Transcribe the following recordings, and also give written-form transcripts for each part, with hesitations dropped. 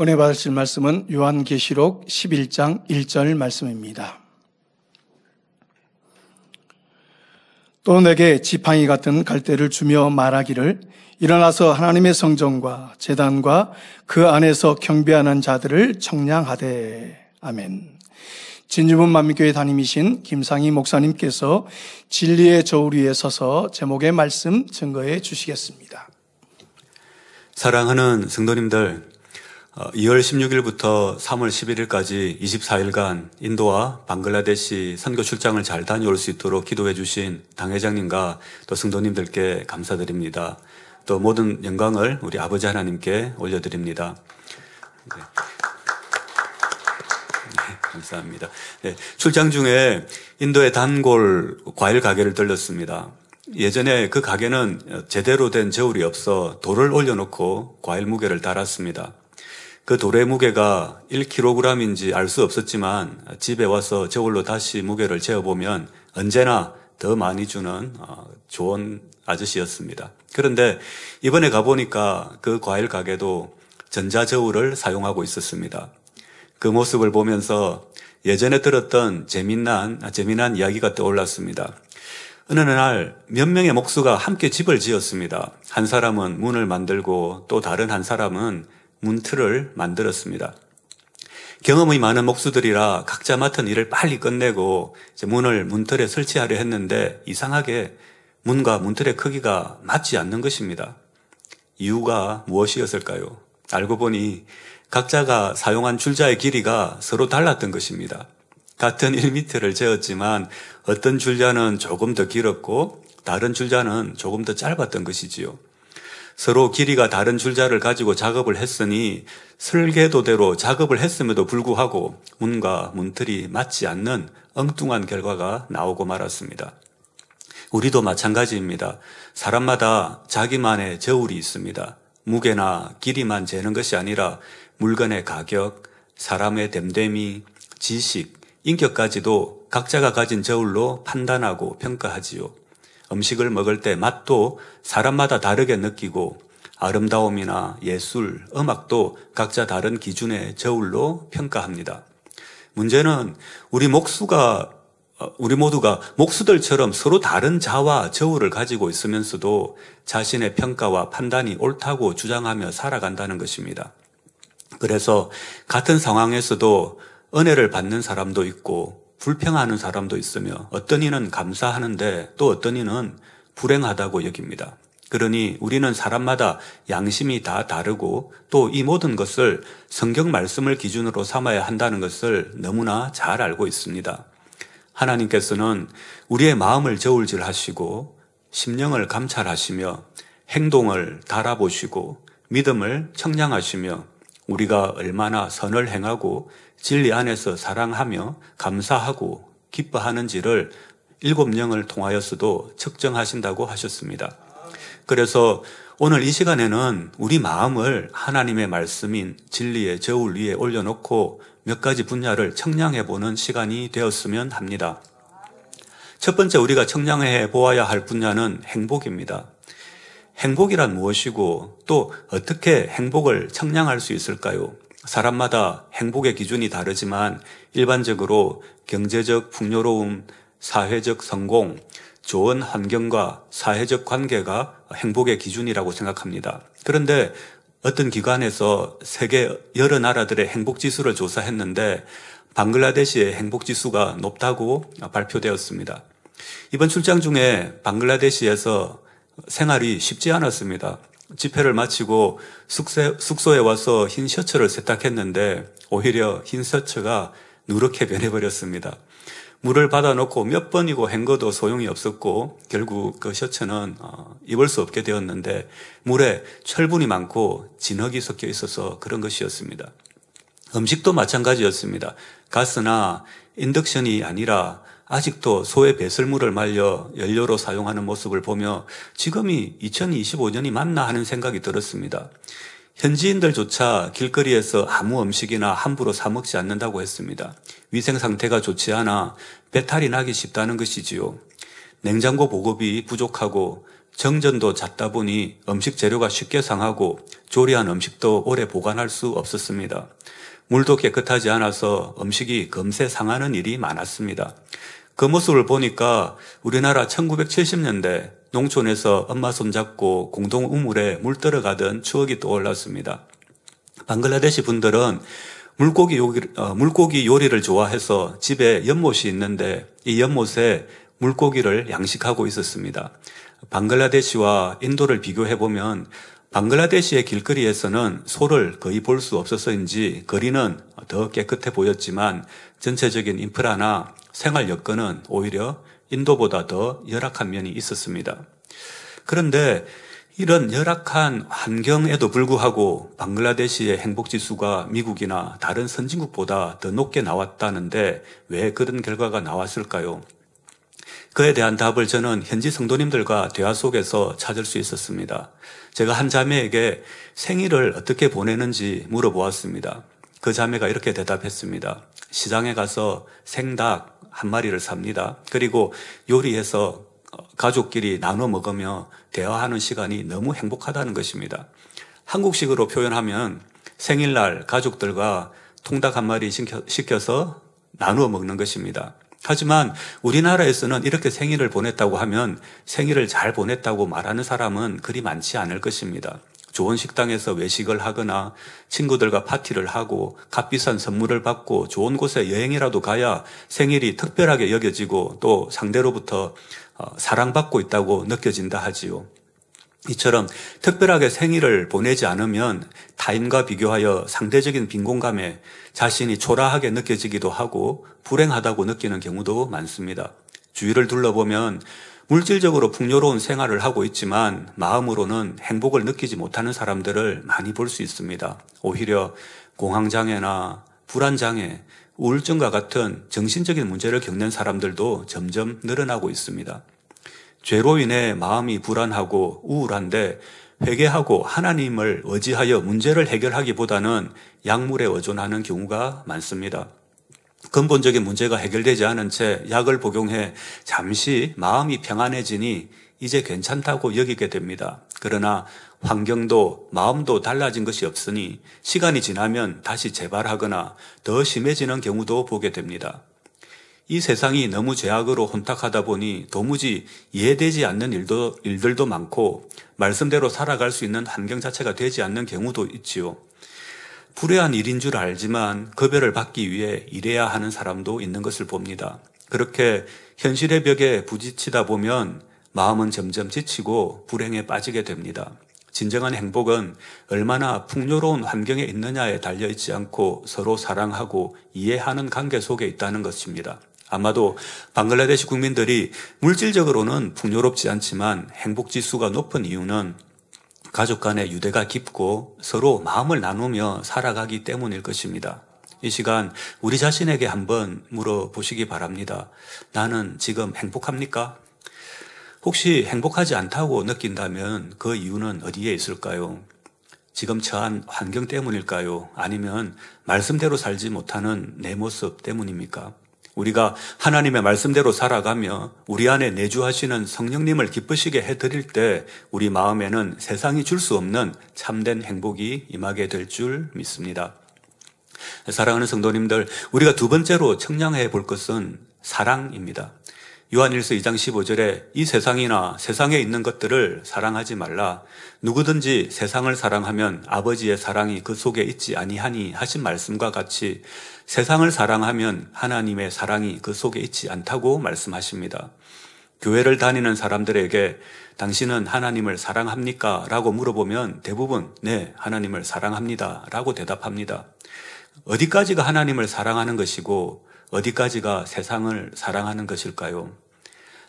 은혜 받으실 말씀은 요한계시록 11장 1절 말씀입니다. 또 내게 지팡이 같은 갈대를 주며 말하기를 일어나서 하나님의 성전과 제단과 그 안에서 경배하는 자들을 청량하되. 아멘. 진주문 만민교회 담임이신 김상희 목사님께서 진리의 저울 위에 서서 제목의 말씀 증거해 주시겠습니다. 사랑하는 성도님들, 2월 16일부터 3월 11일까지 24일간 인도와 방글라데시 선교 출장을 잘 다녀올 수 있도록 기도해 주신 당회장님과 또 성도님들께 감사드립니다. 또 모든 영광을 우리 아버지 하나님께 올려드립니다. 네. 감사합니다. 네, 출장 중에 인도의 단골 과일 가게를 들렀습니다. 예전에 그 가게는 제대로 된 저울이 없어 돌을 올려놓고 과일 무게를 달았습니다. 그 돌의 무게가 1kg인지 알 수 없었지만 집에 와서 저울로 다시 무게를 재어보면 언제나 더 많이 주는 좋은 아저씨였습니다. 그런데 이번에 가보니까 그 과일 가게도 전자저울을 사용하고 있었습니다. 그 모습을 보면서 예전에 들었던 재미난 이야기가 떠올랐습니다. 어느 날 몇 명의 목수가 함께 집을 지었습니다. 한 사람은 문을 만들고 또 다른 한 사람은 문틀을 만들었습니다. 경험이 많은 목수들이라 각자 맡은 일을 빨리 끝내고 문을 문틀에 설치하려 했는데 이상하게 문과 문틀의 크기가 맞지 않는 것입니다. 이유가 무엇이었을까요? 알고 보니 각자가 사용한 줄자의 길이가 서로 달랐던 것입니다. 같은 1m를 재었지만 어떤 줄자는 조금 더 길었고 다른 줄자는 조금 더 짧았던 것이지요. 서로 길이가 다른 줄자를 가지고 작업을 했으니 설계도대로 작업을 했음에도 불구하고 문과 문틀이 맞지 않는 엉뚱한 결과가 나오고 말았습니다. 우리도 마찬가지입니다. 사람마다 자기만의 저울이 있습니다. 무게나 길이만 재는 것이 아니라 물건의 가격, 사람의 됨됨이, 지식, 인격까지도 각자가 가진 저울로 판단하고 평가하지요. 음식을 먹을 때 맛도 사람마다 다르게 느끼고 아름다움이나 예술, 음악도 각자 다른 기준의 저울로 평가합니다. 문제는 우리 모두가 목수들처럼 서로 다른 자와 저울을 가지고 있으면서도 자신의 평가와 판단이 옳다고 주장하며 살아간다는 것입니다. 그래서 같은 상황에서도 은혜를 받는 사람도 있고 불평하는 사람도 있으며 어떤 이는 감사하는데 또 어떤 이는 불행하다고 여깁니다. 그러니 우리는 사람마다 양심이 다 다르고 또 이 모든 것을 성경 말씀을 기준으로 삼아야 한다는 것을 너무나 잘 알고 있습니다. 하나님께서는 우리의 마음을 저울질하시고 심령을 감찰하시며 행동을 달아보시고 믿음을 청량하시며 우리가 얼마나 선을 행하고 진리 안에서 사랑하며 감사하고 기뻐하는지를 7영을 통하여서도 측정하신다고 하셨습니다. 그래서 오늘 이 시간에는 우리 마음을 하나님의 말씀인 진리의 저울 위에 올려놓고 몇 가지 분야를 청량해보는 시간이 되었으면 합니다. 첫 번째 우리가 청량해 보아야 할 분야는 행복입니다. 행복이란 무엇이고 또 어떻게 행복을 청량할 수 있을까요? 사람마다 행복의 기준이 다르지만 일반적으로 경제적 풍요로움, 사회적 성공, 좋은 환경과 사회적 관계가 행복의 기준이라고 생각합니다. 그런데 어떤 기관에서 세계 여러 나라들의 행복지수를 조사했는데 방글라데시의 행복지수가 높다고 발표되었습니다. 이번 출장 중에 방글라데시에서 생활이 쉽지 않았습니다. 집회를 마치고 숙소에 와서 흰 셔츠를 세탁했는데 오히려 흰 셔츠가 누렇게 변해버렸습니다. 물을 받아놓고 몇 번이고 헹궈도 소용이 없었고 결국 그 셔츠는 입을 수 없게 되었는데 물에 철분이 많고 진흙이 섞여 있어서 그런 것이었습니다. 음식도 마찬가지였습니다. 가스나 인덕션이 아니라 아직도 소의 배설물을 말려 연료로 사용하는 모습을 보며 지금이 2025년이 맞나 하는 생각이 들었습니다. 현지인들조차 길거리에서 아무 음식이나 함부로 사 먹지 않는다고 했습니다. 위생 상태가 좋지 않아 배탈이 나기 쉽다는 것이지요. 냉장고 보급이 부족하고 정전도 잦다 보니 음식 재료가 쉽게 상하고 조리한 음식도 오래 보관할 수 없었습니다. 물도 깨끗하지 않아서 음식이 금세 상하는 일이 많았습니다. 그 모습을 보니까 우리나라 1970년대 농촌에서 엄마 손잡고 공동 우물에 물 들어가던 추억이 떠올랐습니다. 방글라데시 분들은 물고기 요리를 좋아해서 집에 연못이 있는데 이 연못에 물고기를 양식하고 있었습니다. 방글라데시와 인도를 비교해보면 방글라데시의 길거리에서는 소를 거의 볼 수 없어서인지 거리는 더 깨끗해 보였지만 전체적인 인프라나 생활 여건은 오히려 인도보다 더 열악한 면이 있었습니다. 그런데 이런 열악한 환경에도 불구하고 방글라데시의 행복지수가 미국이나 다른 선진국보다 더 높게 나왔다는데 왜 그런 결과가 나왔을까요? 그에 대한 답을 저는 현지 성도님들과 대화 속에서 찾을 수 있었습니다. 제가 한 자매에게 생일을 어떻게 보내는지 물어보았습니다. 그 자매가 이렇게 대답했습니다. 시장에 가서 생닭 한 마리를 삽니다. 그리고 요리해서 가족끼리 나눠 먹으며 대화하는 시간이 너무 행복하다는 것입니다. 한국식으로 표현하면 생일날 가족들과 통닭 한 마리 시켜서 나누어 먹는 것입니다. 하지만 우리나라에서는 이렇게 생일을 보냈다고 하면 생일을 잘 보냈다고 말하는 사람은 그리 많지 않을 것입니다. 좋은 식당에서 외식을 하거나 친구들과 파티를 하고 값비싼 선물을 받고 좋은 곳에 여행이라도 가야 생일이 특별하게 여겨지고 또 상대로부터 사랑받고 있다고 느껴진다 하지요. 이처럼 특별하게 생일을 보내지 않으면 타인과 비교하여 상대적인 빈곤감에 자신이 초라하게 느껴지기도 하고 불행하다고 느끼는 경우도 많습니다. 주위를 둘러보면 물질적으로 풍요로운 생활을 하고 있지만 마음으로는 행복을 느끼지 못하는 사람들을 많이 볼 수 있습니다. 오히려 공황장애나 불안장애, 우울증과 같은 정신적인 문제를 겪는 사람들도 점점 늘어나고 있습니다. 죄로 인해 마음이 불안하고 우울한데 회개하고 하나님을 의지하여 문제를 해결하기보다는 약물에 의존하는 경우가 많습니다. 근본적인 문제가 해결되지 않은 채 약을 복용해 잠시 마음이 평안해지니 이제 괜찮다고 여기게 됩니다. 그러나 환경도 마음도 달라진 것이 없으니 시간이 지나면 다시 재발하거나 더 심해지는 경우도 보게 됩니다. 이 세상이 너무 죄악으로 혼탁하다 보니 도무지 이해되지 않는 일들도 많고 말씀대로 살아갈 수 있는 환경 자체가 되지 않는 경우도 있지요. 불의한 일인 줄 알지만 급여를 받기 위해 일해야 하는 사람도 있는 것을 봅니다. 그렇게 현실의 벽에 부딪히다 보면 마음은 점점 지치고 불행에 빠지게 됩니다. 진정한 행복은 얼마나 풍요로운 환경에 있느냐에 달려있지 않고 서로 사랑하고 이해하는 관계 속에 있다는 것입니다. 아마도 방글라데시 국민들이 물질적으로는 풍요롭지 않지만 행복지수가 높은 이유는 가족 간의 유대가 깊고 서로 마음을 나누며 살아가기 때문일 것입니다. 이 시간 우리 자신에게 한번 물어보시기 바랍니다. 나는 지금 행복합니까? 혹시 행복하지 않다고 느낀다면 그 이유는 어디에 있을까요? 지금 처한 환경 때문일까요? 아니면 말씀대로 살지 못하는 내 모습 때문입니까? 우리가 하나님의 말씀대로 살아가며 우리 안에 내주하시는 성령님을 기쁘시게 해드릴 때 우리 마음에는 세상이 줄 수 없는 참된 행복이 임하게 될 줄 믿습니다. 사랑하는 성도님들, 우리가 두 번째로 청량해 볼 것은 사랑입니다. 요한일서 2장 15절에 이 세상이나 세상에 있는 것들을 사랑하지 말라. 누구든지 세상을 사랑하면 아버지의 사랑이 그 속에 있지 아니하니 하신 말씀과 같이 세상을 사랑하면 하나님의 사랑이 그 속에 있지 않다고 말씀하십니다. 교회를 다니는 사람들에게 당신은 하나님을 사랑합니까? 라고 물어보면 대부분 네, 하나님을 사랑합니다. 라고 대답합니다. 어디까지가 하나님을 사랑하는 것이고 어디까지가 세상을 사랑하는 것일까요?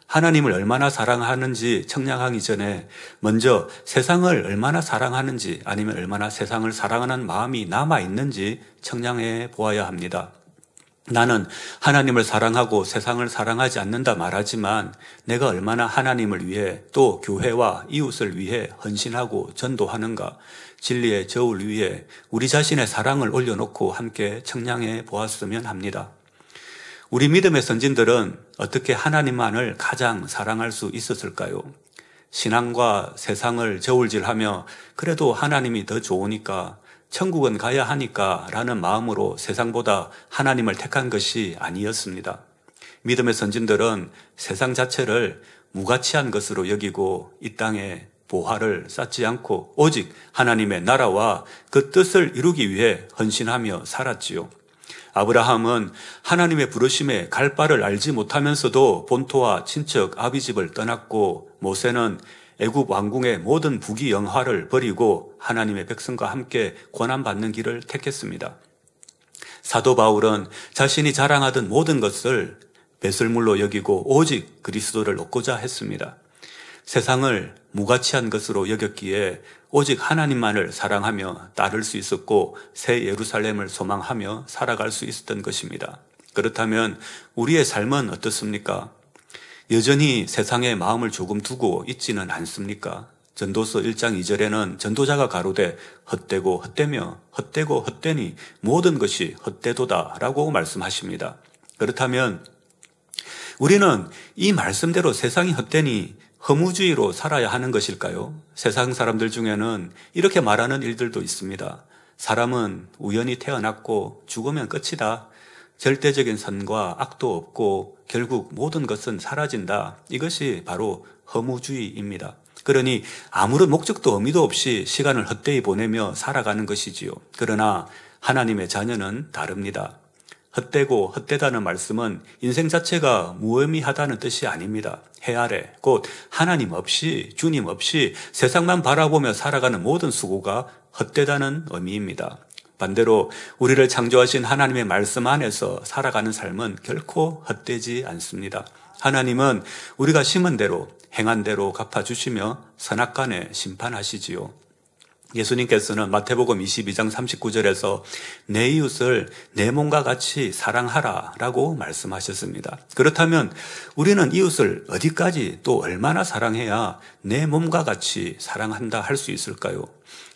하나님을 얼마나 사랑하는지 청량하기 전에 먼저 세상을 얼마나 사랑하는지 아니면 얼마나 세상을 사랑하는 마음이 남아있는지 청량해 보아야 합니다. 나는 하나님을 사랑하고 세상을 사랑하지 않는다 말하지만 내가 얼마나 하나님을 위해 또 교회와 이웃을 위해 헌신하고 전도하는가, 진리의 저울 위에 우리 자신의 사랑을 올려놓고 함께 청량해 보았으면 합니다. 우리 믿음의 선진들은 어떻게 하나님만을 가장 사랑할 수 있었을까요? 신앙과 세상을 저울질하며 그래도 하나님이 더 좋으니까 천국은 가야 하니까 라는 마음으로 세상보다 하나님을 택한 것이 아니었습니다. 믿음의 선진들은 세상 자체를 무가치한 것으로 여기고 이 땅에 보화를 쌓지 않고 오직 하나님의 나라와 그 뜻을 이루기 위해 헌신하며 살았지요. 아브라함은 하나님의 부르심에 갈 바를 알지 못하면서도 본토와 친척 아비집을 떠났고, 모세는 애굽 왕궁의 모든 부귀 영화를 버리고 하나님의 백성과 함께 고난받는 길을 택했습니다. 사도 바울은 자신이 자랑하던 모든 것을 배설물로 여기고 오직 그리스도를 얻고자 했습니다. 세상을 무가치한 것으로 여겼기에 오직 하나님만을 사랑하며 따를 수 있었고 새 예루살렘을 소망하며 살아갈 수 있었던 것입니다. 그렇다면 우리의 삶은 어떻습니까? 여전히 세상에 마음을 조금 두고 있지는 않습니까? 전도서 1장 2절에는 전도자가 가로되 헛되고 헛되며 헛되고 헛되니 모든 것이 헛되도다 라고 말씀하십니다. 그렇다면 우리는 이 말씀대로 세상이 헛되니 허무주의로 살아야 하는 것일까요? 세상 사람들 중에는 이렇게 말하는 일들도 있습니다. 사람은 우연히 태어났고 죽으면 끝이다. 절대적인 선과 악도 없고 결국 모든 것은 사라진다. 이것이 바로 허무주의입니다. 그러니 아무런 목적도 의미도 없이 시간을 헛되이 보내며 살아가는 것이지요. 그러나 하나님의 자녀는 다릅니다. 헛되고 헛되다는 말씀은 인생 자체가 무의미하다는 뜻이 아닙니다. 해 아래 곧 하나님 없이 주님 없이 세상만 바라보며 살아가는 모든 수고가 헛되다는 의미입니다. 반대로 우리를 창조하신 하나님의 말씀 안에서 살아가는 삶은 결코 헛되지 않습니다. 하나님은 우리가 심은 대로 행한 대로 갚아주시며 선악간에 심판하시지요. 예수님께서는 마태복음 22장 39절에서 내 이웃을 내 몸과 같이 사랑하라 라고 말씀하셨습니다. 그렇다면 우리는 이웃을 어디까지 또 얼마나 사랑해야 내 몸과 같이 사랑한다 할 수 있을까요?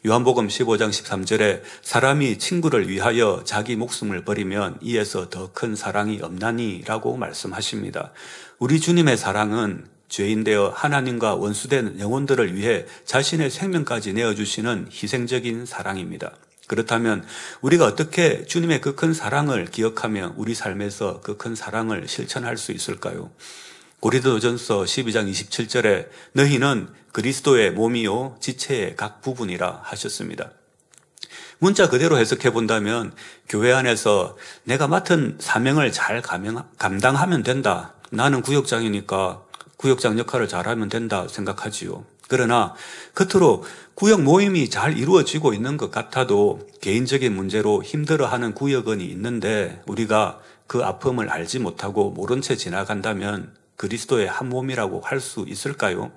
요한복음 15장 13절에 사람이 친구를 위하여 자기 목숨을 버리면 이에서 더 큰 사랑이 없나니 라고 말씀하십니다. 우리 주님의 사랑은 죄인 되어 하나님과 원수된 영혼들을 위해 자신의 생명까지 내어주시는 희생적인 사랑입니다. 그렇다면 우리가 어떻게 주님의 그 큰 사랑을 기억하며 우리 삶에서 그 큰 사랑을 실천할 수 있을까요? 고린도전서 12장 27절에 너희는 그리스도의 몸이요 지체의 각 부분이라 하셨습니다. 문자 그대로 해석해 본다면 교회 안에서 내가 맡은 사명을 잘 감당하면 된다. 나는 구역장이니까 구역장 역할을 잘하면 된다 생각하지요. 그러나 겉으로 구역 모임이 잘 이루어지고 있는 것 같아도 개인적인 문제로 힘들어하는 구역원이 있는데 우리가 그 아픔을 알지 못하고 모른 채 지나간다면 그리스도의 한 몸이라고 할 수 있을까요?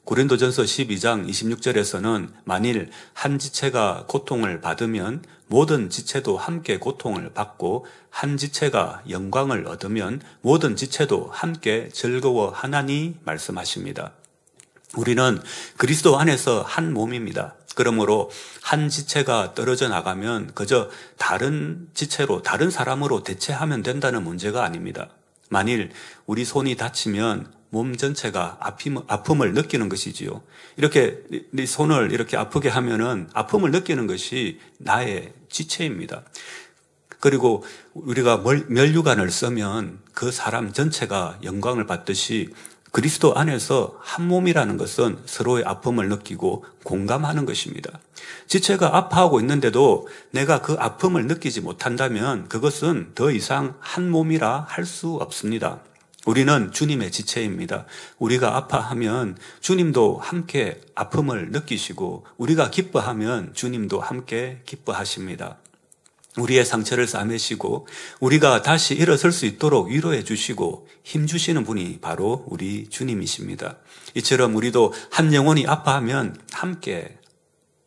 고린도전서 12장 26절에서는 만일 한 지체가 고통을 받으면 모든 지체도 함께 고통을 받고 한 지체가 영광을 얻으면 모든 지체도 함께 즐거워하나니 말씀하십니다. 우리는 그리스도 안에서 한 몸입니다. 그러므로 한 지체가 떨어져 나가면 그저 다른 지체로 다른 사람으로 대체하면 된다는 문제가 아닙니다. 만일 우리 손이 다치면 몸 전체가 아픔을 느끼는 것이지요. 이렇게 네 손을 이렇게 아프게 하면은 아픔을 느끼는 것이 나의 지체입니다. 그리고 우리가 면류관을 쓰면 그 사람 전체가 영광을 받듯이 그리스도 안에서 한 몸이라는 것은 서로의 아픔을 느끼고 공감하는 것입니다. 지체가 아파하고 있는데도 내가 그 아픔을 느끼지 못한다면 그것은 더 이상 한 몸이라 할 수 없습니다. 우리는 주님의 지체입니다. 우리가 아파하면 주님도 함께 아픔을 느끼시고 우리가 기뻐하면 주님도 함께 기뻐하십니다. 우리의 상처를 싸매시고 우리가 다시 일어설 수 있도록 위로해 주시고 힘 주시는 분이 바로 우리 주님이십니다. 이처럼 우리도 한 영혼이 아파하면 함께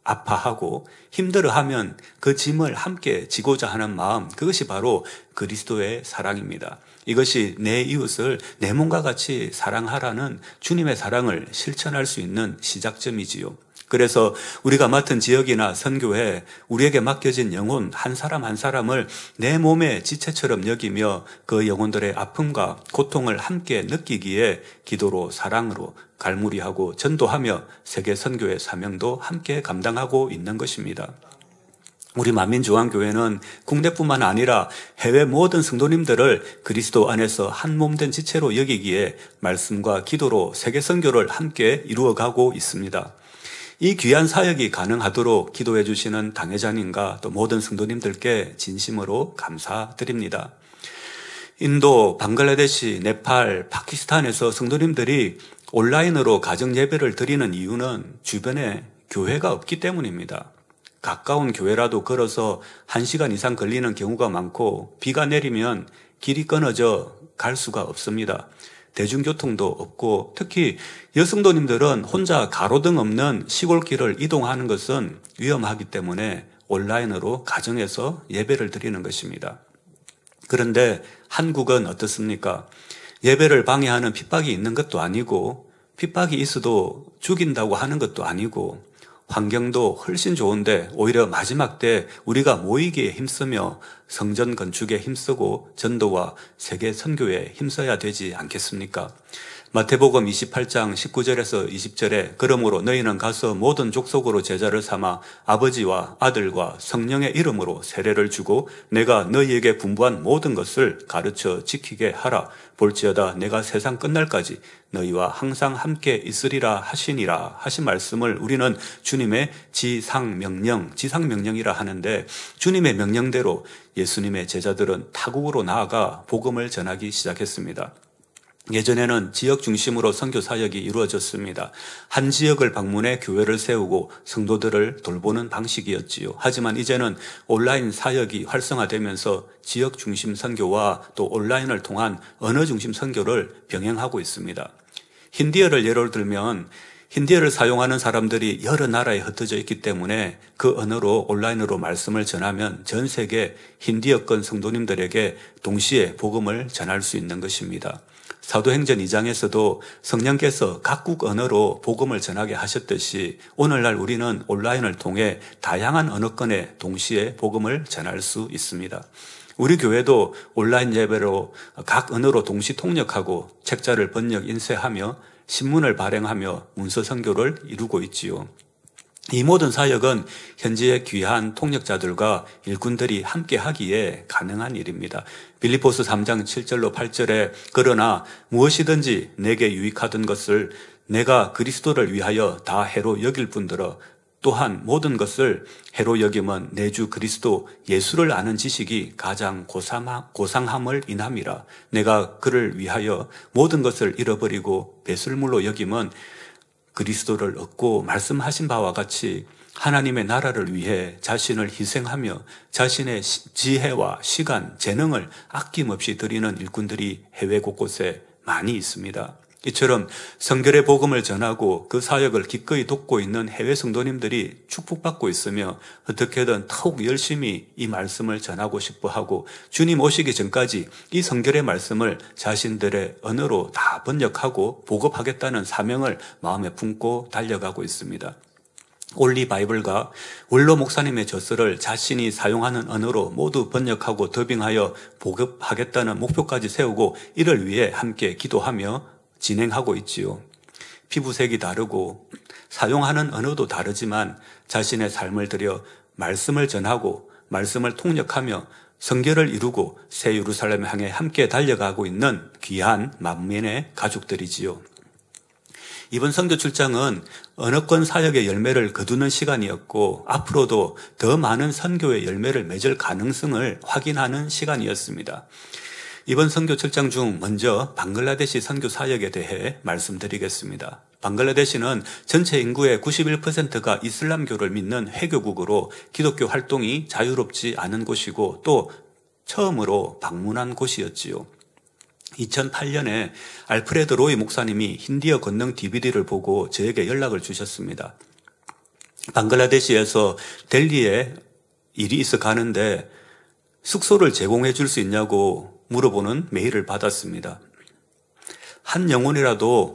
아파하고 힘들어하면 그 짐을 함께 지고자 하는 마음, 그것이 바로 그리스도의 사랑입니다. 이것이 내 이웃을 내 몸과 같이 사랑하라는 주님의 사랑을 실천할 수 있는 시작점이지요. 그래서 우리가 맡은 지역이나 선교회, 우리에게 맡겨진 영혼 한 사람 한 사람을 내 몸의 지체처럼 여기며 그 영혼들의 아픔과 고통을 함께 느끼기에 기도로 사랑으로 갈무리하고 전도하며 세계 선교의 사명도 함께 감당하고 있는 것입니다. 우리 만민중앙교회는 국내뿐만 아니라 해외 모든 성도님들을 그리스도 안에서 한 몸된 지체로 여기기에 말씀과 기도로 세계 선교를 함께 이루어가고 있습니다. 이 귀한 사역이 가능하도록 기도해 주시는 당회장님과 또 모든 성도님들께 진심으로 감사드립니다. 인도, 방글라데시, 네팔, 파키스탄에서 성도님들이 온라인으로 가정 예배를 드리는 이유는 주변에 교회가 없기 때문입니다. 가까운 교회라도 걸어서 1시간 이상 걸리는 경우가 많고 비가 내리면 길이 끊어져 갈 수가 없습니다. 대중교통도 없고 특히 여성도님들은 혼자 가로등 없는 시골길을 이동하는 것은 위험하기 때문에 온라인으로 가정에서 예배를 드리는 것입니다. 그런데 한국은 어떻습니까? 예배를 방해하는 핍박이 있는 것도 아니고 핍박이 있어도 죽인다고 하는 것도 아니고 환경도 훨씬 좋은데 오히려 마지막 때 우리가 모이기에 힘쓰며 성전 건축에 힘쓰고 전도와 세계 선교에 힘써야 되지 않겠습니까? 마태복음 28장 19절에서 20절에 그러므로 너희는 가서 모든 족속으로 제자를 삼아 아버지와 아들과 성령의 이름으로 세례를 주고 내가 너희에게 분부한 모든 것을 가르쳐 지키게 하라. 볼지어다 내가 세상 끝날까지 너희와 항상 함께 있으리라 하시니라 하신 말씀을 우리는 주님의 지상명령이라 하는데 주님의 명령대로 예수님의 제자들은 타국으로 나아가 복음을 전하기 시작했습니다. 예전에는 지역 중심으로 선교 사역이 이루어졌습니다. 한 지역을 방문해 교회를 세우고 성도들을 돌보는 방식이었지요. 하지만 이제는 온라인 사역이 활성화되면서 지역 중심 선교와 또 온라인을 통한 언어 중심 선교를 병행하고 있습니다. 힌디어를 예로 들면 힌디어를 사용하는 사람들이 여러 나라에 흩어져 있기 때문에 그 언어로 온라인으로 말씀을 전하면 전 세계 힌디어권 성도님들에게 동시에 복음을 전할 수 있는 것입니다. 사도행전 2장에서도 성령께서 각국 언어로 복음을 전하게 하셨듯이 오늘날 우리는 온라인을 통해 다양한 언어권에 동시에 복음을 전할 수 있습니다. 우리 교회도 온라인 예배로 각 언어로 동시 통역하고 책자를 번역 인쇄하며 신문을 발행하며 문서 선교를 이루고 있지요. 이 모든 사역은 현지의 귀한 통역자들과 일꾼들이 함께 하기에 가능한 일입니다. 빌립보서 3장 7절로 8절에 그러나 무엇이든지 내게 유익하던 것을 내가 그리스도를 위하여 다 해로 여길 뿐더러 또한 모든 것을 해로 여김은 내 주 그리스도 예수를 아는 지식이 가장 고상함을 인함이라. 내가 그를 위하여 모든 것을 잃어버리고 배설물로 여김은 그리스도를 얻고 말씀하신 바와 같이 하나님의 나라를 위해 자신을 희생하며 자신의 지혜와 시간, 재능을 아낌없이 드리는 일꾼들이 해외 곳곳에 많이 있습니다. 이처럼 성결의 복음을 전하고 그 사역을 기꺼이 돕고 있는 해외 성도님들이 축복받고 있으며 어떻게든 더욱 열심히 이 말씀을 전하고 싶어 하고 주님 오시기 전까지 이 성결의 말씀을 자신들의 언어로 다 번역하고 보급하겠다는 사명을 마음에 품고 달려가고 있습니다. 올리 바이블과 원로 목사님의 저서를 자신이 사용하는 언어로 모두 번역하고 더빙하여 보급하겠다는 목표까지 세우고 이를 위해 함께 기도하며 진행하고 있지요. 피부색이 다르고 사용하는 언어도 다르지만 자신의 삶을 들여 말씀을 전하고 말씀을 통역하며 성결을 이루고 새 예루살렘을 향해 함께 달려가고 있는 귀한 만민의 가족들이지요. 이번 선교 출장은 언어권 사역의 열매를 거두는 시간이었고 앞으로도 더 많은 선교의 열매를 맺을 가능성을 확인하는 시간이었습니다. 이번 선교 출장 중 먼저 방글라데시 선교 사역에 대해 말씀드리겠습니다. 방글라데시는 전체 인구의 91%가 이슬람교를 믿는 회교국으로 기독교 활동이 자유롭지 않은 곳이고 또 처음으로 방문한 곳이었지요. 2008년에 알프레드 로이 목사님이 힌디어 권능 DVD를 보고 저에게 연락을 주셨습니다. 방글라데시에서 델리에 일이 있어 가는데 숙소를 제공해 줄 수 있냐고 물어보는 메일을 받았습니다. 한 영혼이라도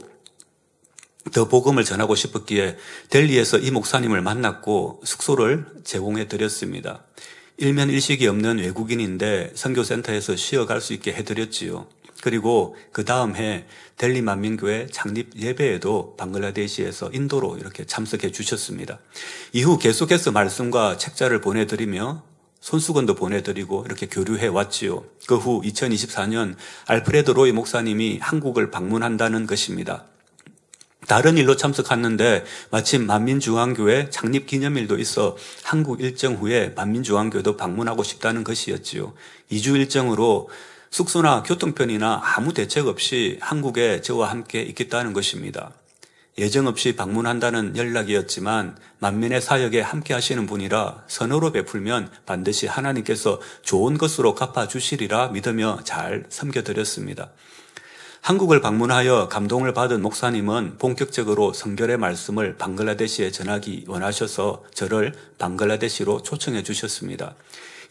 더 복음을 전하고 싶었기에 델리에서 이 목사님을 만났고 숙소를 제공해 드렸습니다. 일면 일식이 없는 외국인인데 선교센터에서 쉬어갈 수 있게 해드렸지요. 그리고 그 다음 해 델리 만민교회 창립 예배에도 방글라데시에서 인도로 이렇게 참석해 주셨습니다. 이후 계속해서 말씀과 책자를 보내드리며 손수건도 보내드리고 이렇게 교류해 왔지요. 그 후 2024년 알프레드 로이 목사님이 한국을 방문한다는 것입니다. 다른 일로 참석했는데 마침 만민중앙교회 창립기념일도 있어 한국 일정 후에 만민중앙교회도 방문하고 싶다는 것이었지요. 2주 일정으로 숙소나 교통편이나 아무 대책 없이 한국에 저와 함께 있겠다는 것입니다. 예정 없이 방문한다는 연락이었지만 만민의 사역에 함께 하시는 분이라 선호로 베풀면 반드시 하나님께서 좋은 것으로 갚아주시리라 믿으며 잘 섬겨드렸습니다. 한국을 방문하여 감동을 받은 목사님은 본격적으로 성결의 말씀을 방글라데시에 전하기 원하셔서 저를 방글라데시로 초청해 주셨습니다.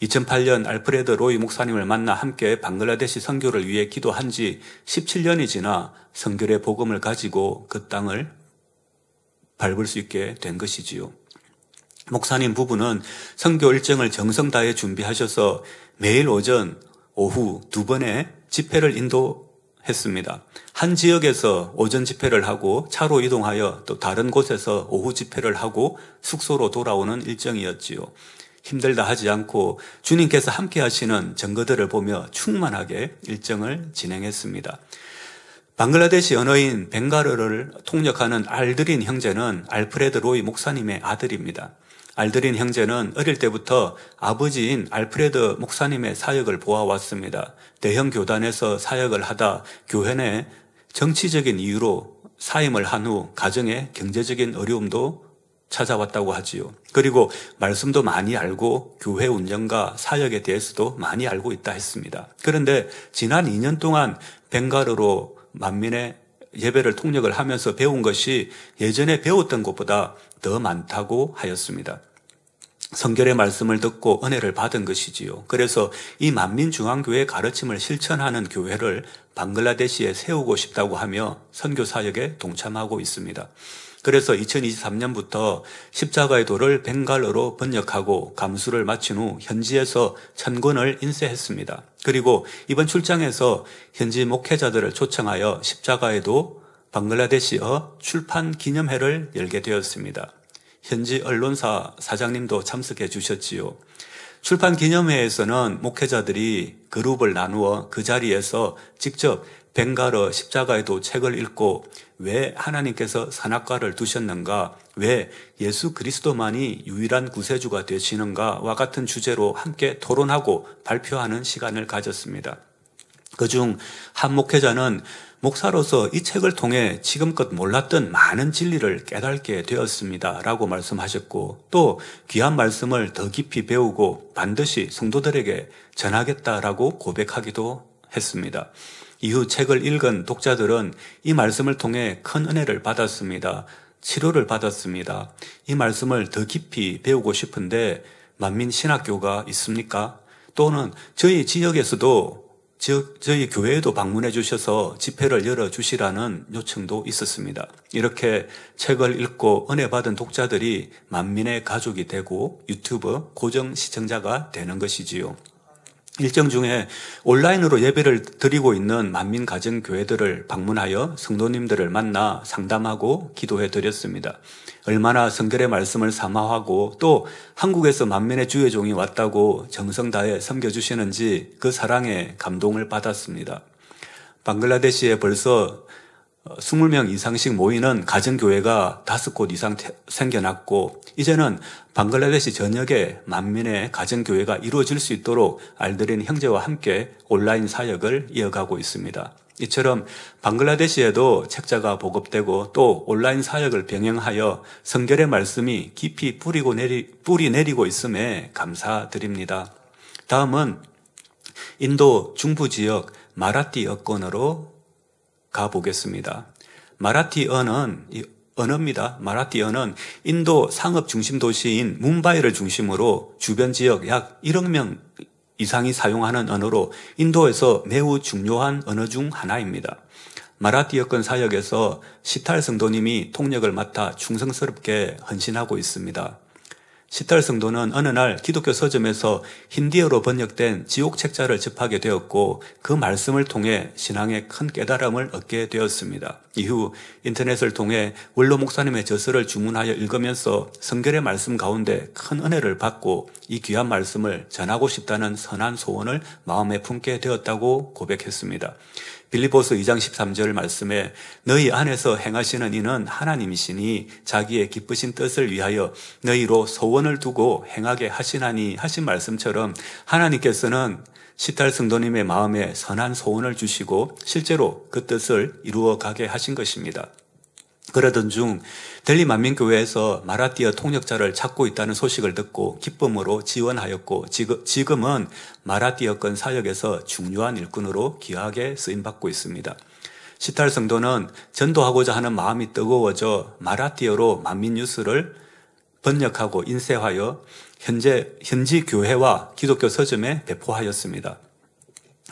2008년 알프레드 로이 목사님을 만나 함께 방글라데시 선교를 위해 기도한 지 17년이 지나 성결의 복음을 가지고 그 땅을 밟을 수 있게 된 것이지요. 목사님 부부는 선교 일정을 정성 다해 준비하셔서 매일 오전, 오후 2번의 집회를 인도했습니다. 한 지역에서 오전 집회를 하고 차로 이동하여 또 다른 곳에서 오후 집회를 하고 숙소로 돌아오는 일정이었지요. 힘들다 하지 않고 주님께서 함께 하시는 증거들을 보며 충만하게 일정을 진행했습니다. 방글라데시 언어인 벵가르를 통역하는 알드린 형제는 알프레드 로이 목사님의 아들입니다. 알드린 형제는 어릴 때부터 아버지인 알프레드 목사님의 사역을 보아왔습니다. 대형 교단에서 사역을 하다 교회 내 정치적인 이유로 사임을 한 후 가정에 경제적인 어려움도 찾아왔다고 하지요. 그리고 말씀도 많이 알고 교회 운영과 사역에 대해서도 많이 알고 있다 했습니다. 그런데 지난 2년 동안 벵가르로 만민의 예배를 통역을 하면서 배운 것이 예전에 배웠던 것보다 더 많다고 하였습니다. 성결의 말씀을 듣고 은혜를 받은 것이지요. 그래서 이 만민중앙교회의 가르침을 실천하는 교회를 방글라데시에 세우고 싶다고 하며 선교 사역에 동참하고 있습니다. 그래서 2023년부터 십자가의 도를 벵갈어로 번역하고 감수를 마친 후 현지에서 1000권을 인쇄했습니다. 그리고 이번 출장에서 현지 목회자들을 초청하여 십자가의 도 방글라데시어 출판 기념회를 열게 되었습니다. 현지 언론사 사장님도 참석해 주셨지요. 출판 기념회에서는 목회자들이 그룹을 나누어 그 자리에서 직접 벵갈어 십자가의 도 책을 읽고 왜 하나님께서 선악과를 두셨는가, 왜 예수 그리스도만이 유일한 구세주가 되시는가와 같은 주제로 함께 토론하고 발표하는 시간을 가졌습니다. 그중 한 목회자는 목사로서 이 책을 통해 지금껏 몰랐던 많은 진리를 깨닫게 되었습니다 라고 말씀하셨고, 또 귀한 말씀을 더 깊이 배우고 반드시 성도들에게 전하겠다라고 고백하기도 했습니다. 이후 책을 읽은 독자들은 이 말씀을 통해 큰 은혜를 받았습니다. 치료를 받았습니다. 이 말씀을 더 깊이 배우고 싶은데 만민신학교가 있습니까? 또는 저희 지역에서도 저희 교회에도 방문해 주셔서 집회를 열어주시라는 요청도 있었습니다. 이렇게 책을 읽고 은혜 받은 독자들이 만민의 가족이 되고 유튜브 고정 시청자가 되는 것이지요. 일정 중에 온라인으로 예배를 드리고 있는 만민 가정교회들을 방문하여 성도님들을 만나 상담하고 기도해 드렸습니다. 얼마나 성결의 말씀을 사모하고 또 한국에서 만민의 주의 종이 왔다고 정성 다해 섬겨주시는지 그 사랑에 감동을 받았습니다. 방글라데시에 벌써 20명 이상씩 모이는 가정교회가 5곳 이상 생겨났고, 이제는 방글라데시 전역에 만민의 가정교회가 이루어질 수 있도록 알드린 형제와 함께 온라인 사역을 이어가고 있습니다. 이처럼 방글라데시에도 책자가 보급되고 또 온라인 사역을 병행하여 성결의 말씀이 깊이 뿌리 내리고 있음에 감사드립니다. 다음은 인도 중부 지역 마라티 여권으로 가보겠습니다. 마라티어는 언어입니다. 마라티어는 인도 상업 중심 도시인 뭄바이를 중심으로 주변 지역 약 1억 명 이상이 사용하는 언어로 인도에서 매우 중요한 언어 중 하나입니다. 마라티어권 사역에서 시탈 성도님이 통역을 맡아 충성스럽게 헌신하고 있습니다. 시탈 성도는 어느 날 기독교 서점에서 힌디어로 번역된 지옥 책자를 접하게 되었고 그 말씀을 통해 신앙의 큰 깨달음을 얻게 되었습니다. 이후 인터넷을 통해 원로 목사님의 저서를 주문하여 읽으면서 성결의 말씀 가운데 큰 은혜를 받고 이 귀한 말씀을 전하고 싶다는 선한 소원을 마음에 품게 되었다고 고백했습니다. 빌립보서 2장 13절 말씀에 너희 안에서 행하시는 이는 하나님이시니 자기의 기쁘신 뜻을 위하여 너희로 소원을 두고 행하게 하시나니 하신 말씀처럼 하나님께서는 시탈 성도님의 마음에 선한 소원을 주시고 실제로 그 뜻을 이루어 가게 하신 것입니다. 그러던 중 델리 만민교회에서 마라티어 통역자를 찾고 있다는 소식을 듣고 기쁨으로 지원하였고 지금은 마라티어권 사역에서 중요한 일꾼으로 귀하게 쓰임받고 있습니다. 시탈 성도는 전도하고자 하는 마음이 뜨거워져 마라티어로 만민뉴스를 번역하고 인쇄하여 현지 교회와 기독교 서점에 배포하였습니다.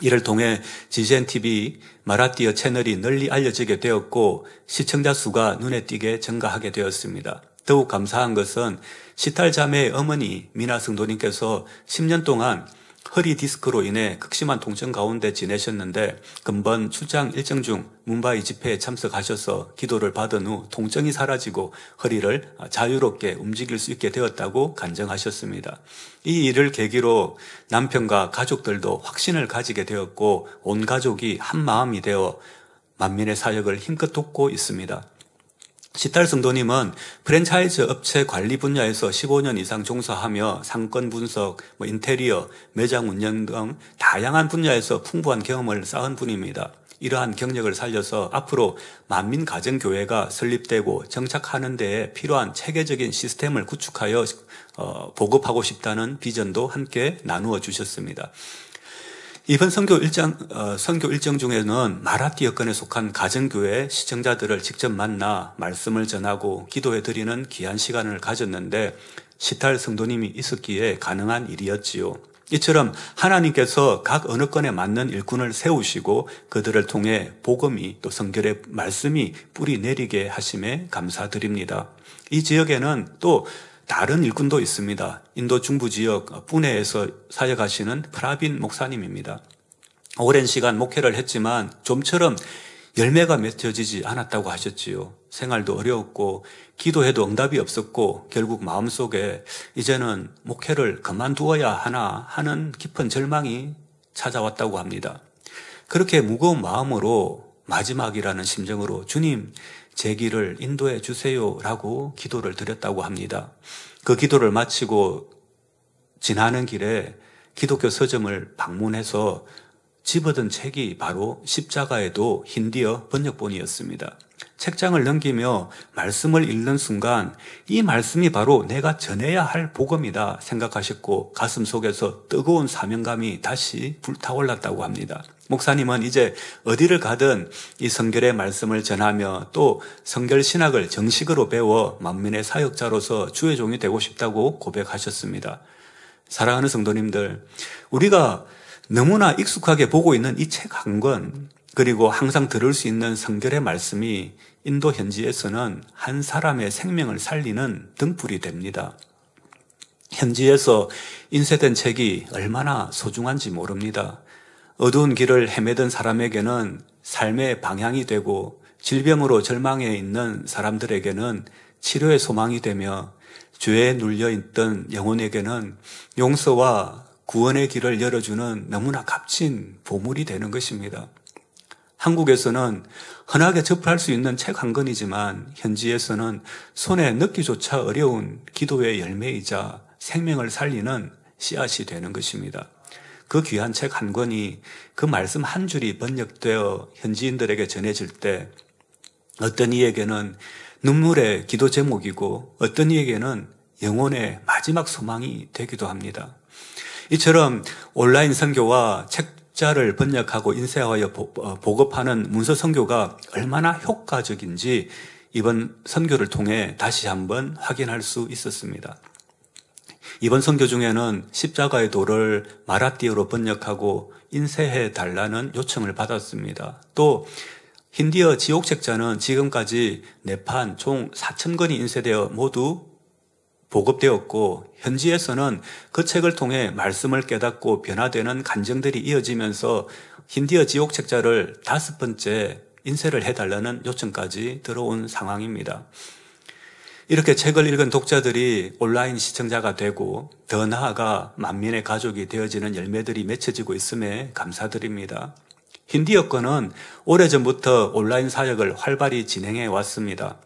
이를 통해 GCN-TV 마라티어 채널이 널리 알려지게 되었고 시청자 수가 눈에 띄게 증가하게 되었습니다. 더욱 감사한 것은 시탈 자매의 어머니 미나 성도님께서 10년 동안 허리 디스크로 인해 극심한 통증 가운데 지내셨는데 금번 출장 일정 중 뭄바이 집회에 참석하셔서 기도를 받은 후 통증이 사라지고 허리를 자유롭게 움직일 수 있게 되었다고 간증하셨습니다. 이 일을 계기로 남편과 가족들도 확신을 가지게 되었고 온 가족이 한 마음이 되어 만민의 사역을 힘껏 돕고 있습니다. 시탈 성도님은 프랜차이즈 업체 관리 분야에서 15년 이상 종사하며 상권 분석, 인테리어, 매장 운영 등 다양한 분야에서 풍부한 경험을 쌓은 분입니다. 이러한 경력을 살려서 앞으로 만민가정교회가 설립되고 정착하는 데에 필요한 체계적인 시스템을 구축하여 보급하고 싶다는 비전도 함께 나누어 주셨습니다. 이번 선교 일정 중에는 마라티어권에 속한 가정교회 시청자들을 직접 만나 말씀을 전하고 기도해 드리는 귀한 시간을 가졌는데 시탈 성도님이 있었기에 가능한 일이었지요. 이처럼 하나님께서 각 어느 건에 맞는 일꾼을 세우시고 그들을 통해 복음이 또 성결의 말씀이 뿌리 내리게 하심에 감사드립니다. 이 지역에는 또 다른 일꾼도 있습니다. 인도 중부 지역 푸네에서 사역하시는 프라빈 목사님입니다. 오랜 시간 목회를 했지만 좀처럼 열매가 맺혀지지 않았다고 하셨지요. 생활도 어려웠고 기도해도 응답이 없었고 결국 마음속에 이제는 목회를 그만두어야 하나 하는 깊은 절망이 찾아왔다고 합니다. 그렇게 무거운 마음으로 마지막이라는 심정으로 주님 제 길을 인도해 주세요라고 기도를 드렸다고 합니다. 그 기도를 마치고 지나는 길에 기독교 서점을 방문해서 집어든 책이 바로 십자가에도 힌디어 번역본이었습니다. 책장을 넘기며 말씀을 읽는 순간 이 말씀이 바로 내가 전해야 할 복음이다 생각하셨고 가슴 속에서 뜨거운 사명감이 다시 불타올랐다고 합니다. 목사님은 이제 어디를 가든 이 성결의 말씀을 전하며 또 성결 신학을 정식으로 배워 만민의 사역자로서 주의 종이 되고 싶다고 고백하셨습니다. 사랑하는 성도님들, 우리가 너무나 익숙하게 보고 있는 이 책 한 권, 그리고 항상 들을 수 있는 성결의 말씀이 인도 현지에서는 한 사람의 생명을 살리는 등불이 됩니다. 현지에서 인쇄된 책이 얼마나 소중한지 모릅니다. 어두운 길을 헤매던 사람에게는 삶의 방향이 되고 질병으로 절망해 있는 사람들에게는 치료의 소망이 되며 죄에 눌려있던 영혼에게는 용서와 구원의 길을 열어주는 너무나 값진 보물이 되는 것입니다. 한국에서는 흔하게 접할 수 있는 책 한 권이지만 현지에서는 손에 넣기조차 어려운 기도의 열매이자 생명을 살리는 씨앗이 되는 것입니다. 그 귀한 책 한 권이 그 말씀 한 줄이 번역되어 현지인들에게 전해질 때 어떤 이에게는 눈물의 기도 제목이고 어떤 이에게는 영혼의 마지막 소망이 되기도 합니다. 이처럼 온라인 선교와 책자를 번역하고 인쇄하여 보급하는 문서 선교가 얼마나 효과적인지 이번 선교를 통해 다시 한번 확인할 수 있었습니다. 이번 선교 중에는 십자가의 도를 마라티어로 번역하고 인쇄해 달라는 요청을 받았습니다. 또 힌디어 지옥책자는 지금까지 네판 총 4,000권이 인쇄되어 모두 보급되었고 현지에서는 그 책을 통해 말씀을 깨닫고 변화되는 간증들이 이어지면서 힌디어 지옥책자를 5번째 인쇄를 해달라는 요청까지 들어온 상황입니다. 이렇게 책을 읽은 독자들이 온라인 시청자가 되고 더 나아가 만민의 가족이 되어지는 열매들이 맺혀지고 있음에 감사드립니다. 힌디어권은 오래전부터 온라인 사역을 활발히 진행해 왔습니다.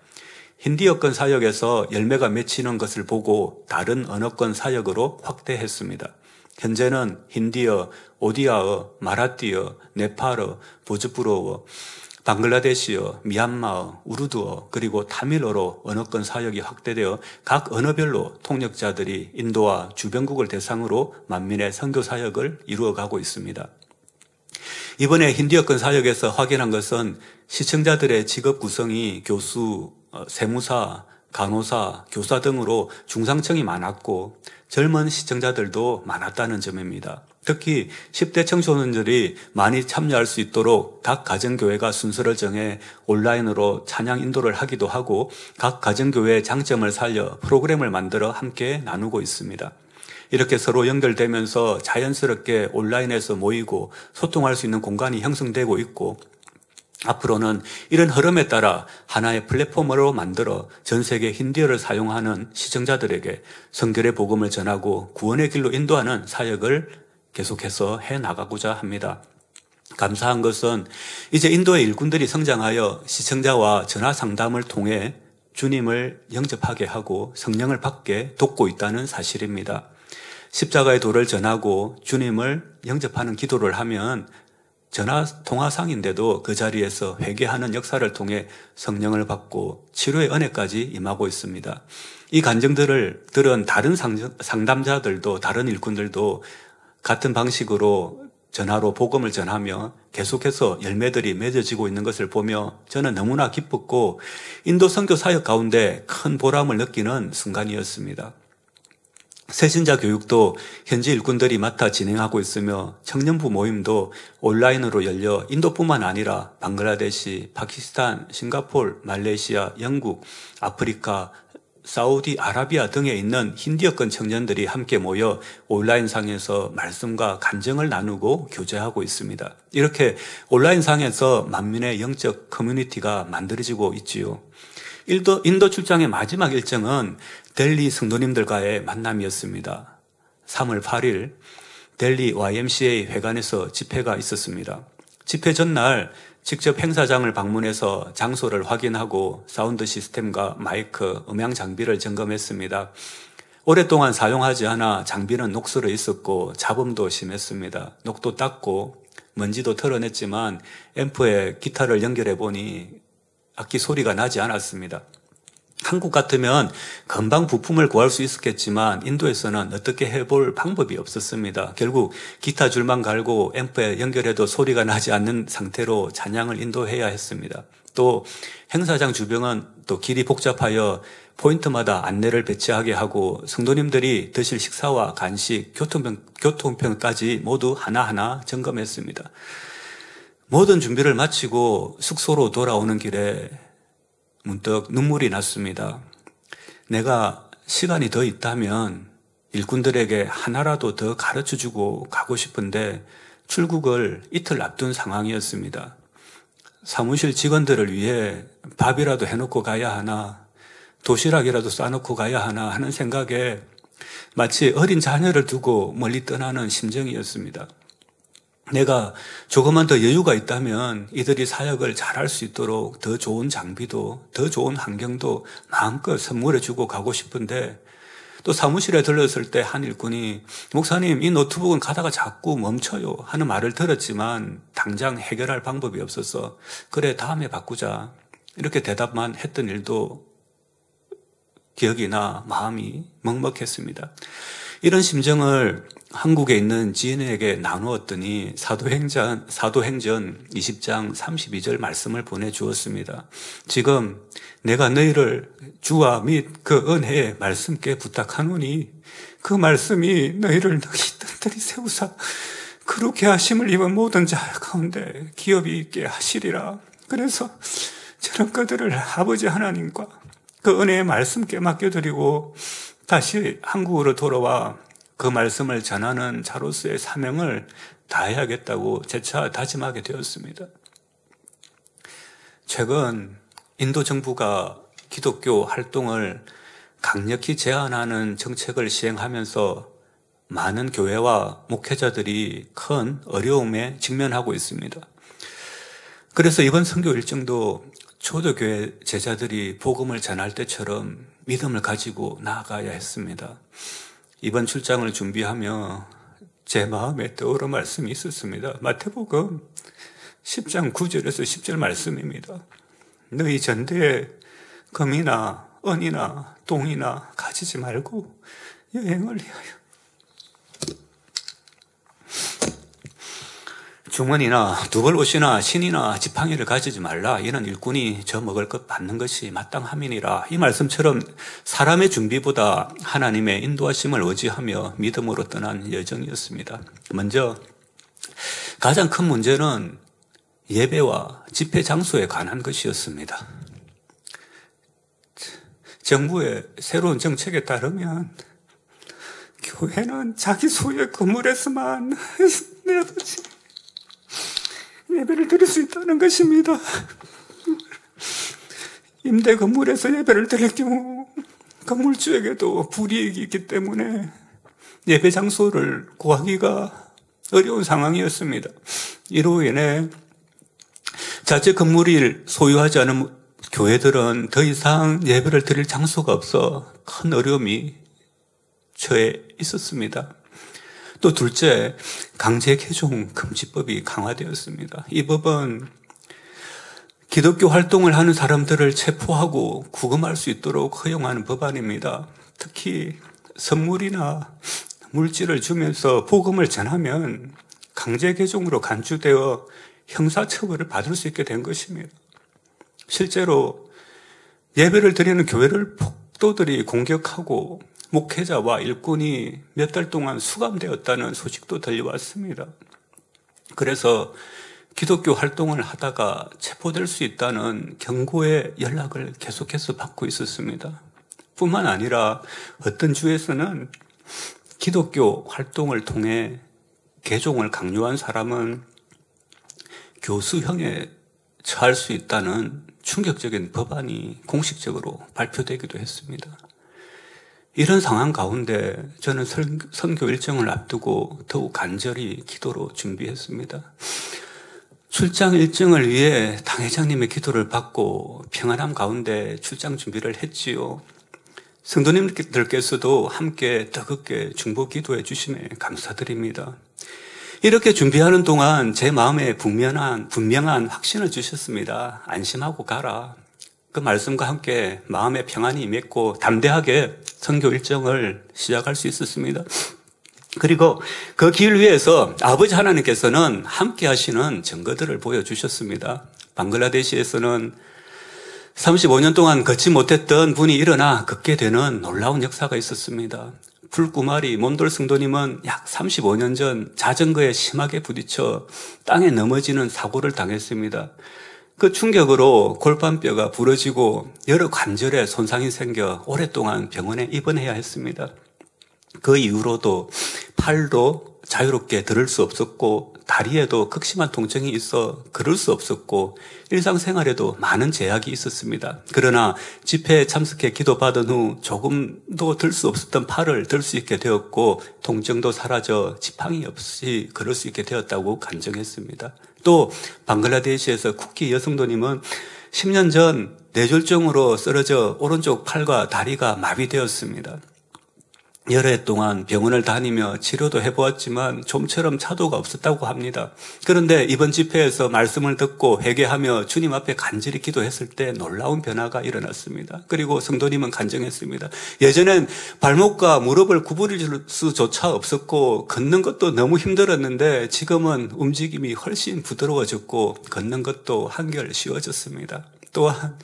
힌디어권 사역에서 열매가 맺히는 것을 보고 다른 언어권 사역으로 확대했습니다. 현재는 힌디어, 오디아어, 마라띠어, 네팔어, 보즈푸르어, 방글라데시어, 미얀마어, 우르두어, 그리고 타밀어로 언어권 사역이 확대되어 각 언어별로 통역자들이 인도와 주변국을 대상으로 만민의 선교 사역을 이루어가고 있습니다. 이번에 힌디어권 사역에서 확인한 것은 시청자들의 직업 구성이 교수, 세무사, 간호사, 교사 등으로 중상층이 많았고 젊은 시청자들도 많았다는 점입니다. 특히 10대 청소년들이 많이 참여할 수 있도록 각 가정교회가 순서를 정해 온라인으로 찬양 인도를 하기도 하고 각 가정교회의 장점을 살려 프로그램을 만들어 함께 나누고 있습니다. 이렇게 서로 연결되면서 자연스럽게 온라인에서 모이고 소통할 수 있는 공간이 형성되고 있고 앞으로는 이런 흐름에 따라 하나의 플랫폼으로 만들어 전 세계 힌디어를 사용하는 시청자들에게 성결의 복음을 전하고 구원의 길로 인도하는 사역을 계속해서 해나가고자 합니다. 감사한 것은 이제 인도의 일꾼들이 성장하여 시청자와 전화 상담을 통해 주님을 영접하게 하고 성령을 받게 돕고 있다는 사실입니다. 십자가의 도를 전하고 주님을 영접하는 기도를 하면 전화 통화상인데도 그 자리에서 회개하는 역사를 통해 성령을 받고 치료의 은혜까지 임하고 있습니다. 이 간증들을 들은 다른 상담자들도 다른 일꾼들도 같은 방식으로 전화로 복음을 전하며 계속해서 열매들이 맺어지고 있는 것을 보며 저는 너무나 기뻤고 인도 선교 사역 가운데 큰 보람을 느끼는 순간이었습니다. 새신자 교육도 현지 일꾼들이 맡아 진행하고 있으며 청년부 모임도 온라인으로 열려 인도뿐만 아니라 방글라데시, 파키스탄, 싱가포르, 말레이시아, 영국, 아프리카, 사우디아라비아 등에 있는 힌디어권 청년들이 함께 모여 온라인상에서 말씀과 간증을 나누고 교제하고 있습니다. 이렇게 온라인상에서 만민의 영적 커뮤니티가 만들어지고 있지요. 인도 출장의 마지막 일정은 델리 성도님들과의 만남이었습니다. 3월 8일 델리 YMCA 회관에서 집회가 있었습니다. 집회 전날 직접 행사장을 방문해서 장소를 확인하고 사운드 시스템과 마이크, 음향 장비를 점검했습니다. 오랫동안 사용하지 않아 장비는 녹슬어 있었고 잡음도 심했습니다. 녹도 닦고 먼지도 털어냈지만 앰프에 기타를 연결해 보니 악기 소리가 나지 않았습니다. 한국 같으면 금방 부품을 구할 수 있었겠지만 인도에서는 어떻게 해볼 방법이 없었습니다. 결국 기타 줄만 갈고 앰프에 연결해도 소리가 나지 않는 상태로 찬양을 인도해야 했습니다. 또 행사장 주변은 또 길이 복잡하여 포인트마다 안내를 배치하게 하고 성도님들이 드실 식사와 간식, 교통편까지 모두 하나하나 점검했습니다. 모든 준비를 마치고 숙소로 돌아오는 길에 문득 눈물이 났습니다. 내가 시간이 더 있다면 일꾼들에게 하나라도 더 가르쳐주고 가고 싶은데 출국을 이틀 앞둔 상황이었습니다. 사무실 직원들을 위해 밥이라도 해놓고 가야 하나, 도시락이라도 싸놓고 가야 하나 하는 생각에 마치 어린 자녀를 두고 멀리 떠나는 심정이었습니다. 내가 조금만 더 여유가 있다면 이들이 사역을 잘할 수 있도록 더 좋은 장비도 더 좋은 환경도 마음껏 선물해 주고 가고 싶은데 또 사무실에 들렀을 때 한 일꾼이 목사님 이 노트북은 가다가 자꾸 멈춰요 하는 말을 들었지만 당장 해결할 방법이 없어서 그래 다음에 바꾸자 이렇게 대답만 했던 일도 기억이 나 마음이 먹먹했습니다. 이런 심정을 한국에 있는 지인에게 나누었더니 사도행전 20장 32절 말씀을 보내주었습니다. 지금 내가 너희를 주와 및 그 은혜의 말씀께 부탁하노니 그 말씀이 너희를 너희 뜰뜰히 세우사 그렇게 하심을 입은 모든 자 가운데 기업이 있게 하시리라. 그래서 저는 그들을 아버지 하나님과 그 은혜의 말씀께 맡겨드리고 다시 한국으로 돌아와 그 말씀을 전하는 자로서의 사명을 다해야겠다고 재차 다짐하게 되었습니다. 최근 인도 정부가 기독교 활동을 강력히 제한하는 정책을 시행하면서 많은 교회와 목회자들이 큰 어려움에 직면하고 있습니다. 그래서 이번 선교 일정도 초대교회 제자들이 복음을 전할 때처럼 믿음을 가지고 나아가야 했습니다. 이번 출장을 준비하며 제 마음에 떠오른 말씀이 있었습니다. 마태복음 10장 9절에서 10절 말씀입니다. 너희 전대에 금이나 은이나 동이나 가지지 말고 여행을 위하여 주머니나 두벌 옷이나 신이나 지팡이를 가지지 말라. 이는 일꾼이 저 먹을 것 받는 것이 마땅함이니라. 이 말씀처럼 사람의 준비보다 하나님의 인도하심을 의지하며 믿음으로 떠난 여정이었습니다. 먼저 가장 큰 문제는 예배와 집회 장소에 관한 것이었습니다. 정부의 새로운 정책에 따르면 교회는 자기 소유의 건물에서만 예배를 드릴 수 있다는 것입니다. 임대 건물에서 예배를 드릴 경우 건물주에게도 불이익이 있기 때문에 예배 장소를 구하기가 어려운 상황이었습니다. 이로 인해 자체 건물을 소유하지 않은 교회들은 더 이상 예배를 드릴 장소가 없어 큰 어려움이 처해 있었습니다. 또 둘째, 강제 개종 금지법이 강화되었습니다. 이 법은 기독교 활동을 하는 사람들을 체포하고 구금할 수 있도록 허용하는 법안입니다. 특히 선물이나 물질을 주면서 복음을 전하면 강제 개종으로 간주되어 형사처벌을 받을 수 있게 된 것입니다. 실제로 예배를 드리는 교회를 폭도들이 공격하고 목회자와 일꾼이 몇 달 동안 수감되었다는 소식도 들려왔습니다. 그래서 기독교 활동을 하다가 체포될 수 있다는 경고의 연락을 계속해서 받고 있었습니다. 뿐만 아니라 어떤 주에서는 기독교 활동을 통해 개종을 강요한 사람은 교수형에 처할 수 있다는 충격적인 법안이 공식적으로 발표되기도 했습니다. 이런 상황 가운데 저는 선교 일정을 앞두고 더욱 간절히 기도로 준비했습니다. 출장 일정을 위해 당회장님의 기도를 받고 평안함 가운데 출장 준비를 했지요. 성도님들께서도 함께 뜨겁게 중보 기도해 주심에 감사드립니다. 이렇게 준비하는 동안 제 마음에 분명한 확신을 주셨습니다. 안심하고 가라. 그 말씀과 함께 마음의 평안이 임했고 담대하게 선교 일정을 시작할 수 있었습니다. 그리고 그 길 위에서 아버지 하나님께서는 함께 하시는 증거들을 보여주셨습니다. 방글라데시에서는 35년 동안 걷지 못했던 분이 일어나 걷게 되는 놀라운 역사가 있었습니다. 불구마리 몬돌 성도님은 약 35년 전 자전거에 심하게 부딪혀 땅에 넘어지는 사고를 당했습니다. 그 충격으로 골반뼈가 부러지고 여러 관절에 손상이 생겨 오랫동안 병원에 입원해야 했습니다. 그 이후로도 팔도 자유롭게 들을 수 없었고 다리에도 극심한 통증이 있어 걸을 수 없었고 일상생활에도 많은 제약이 있었습니다. 그러나 집회에 참석해 기도받은 후 조금도 들 수 없었던 팔을 들 수 있게 되었고 통증도 사라져 지팡이 없이 걸을 수 있게 되었다고 간증했습니다. 또 방글라데시에서 쿠키 여성도님은 10년 전 뇌졸중으로 쓰러져 오른쪽 팔과 다리가 마비되었습니다. 여러 해 동안 병원을 다니며 치료도 해보았지만 좀처럼 차도가 없었다고 합니다. 그런데 이번 집회에서 말씀을 듣고 회개하며 주님 앞에 간절히 기도했을 때 놀라운 변화가 일어났습니다. 그리고 성도님은 간증했습니다. 예전엔 발목과 무릎을 구부릴 수조차 없었고 걷는 것도 너무 힘들었는데 지금은 움직임이 훨씬 부드러워졌고 걷는 것도 한결 쉬워졌습니다. 또한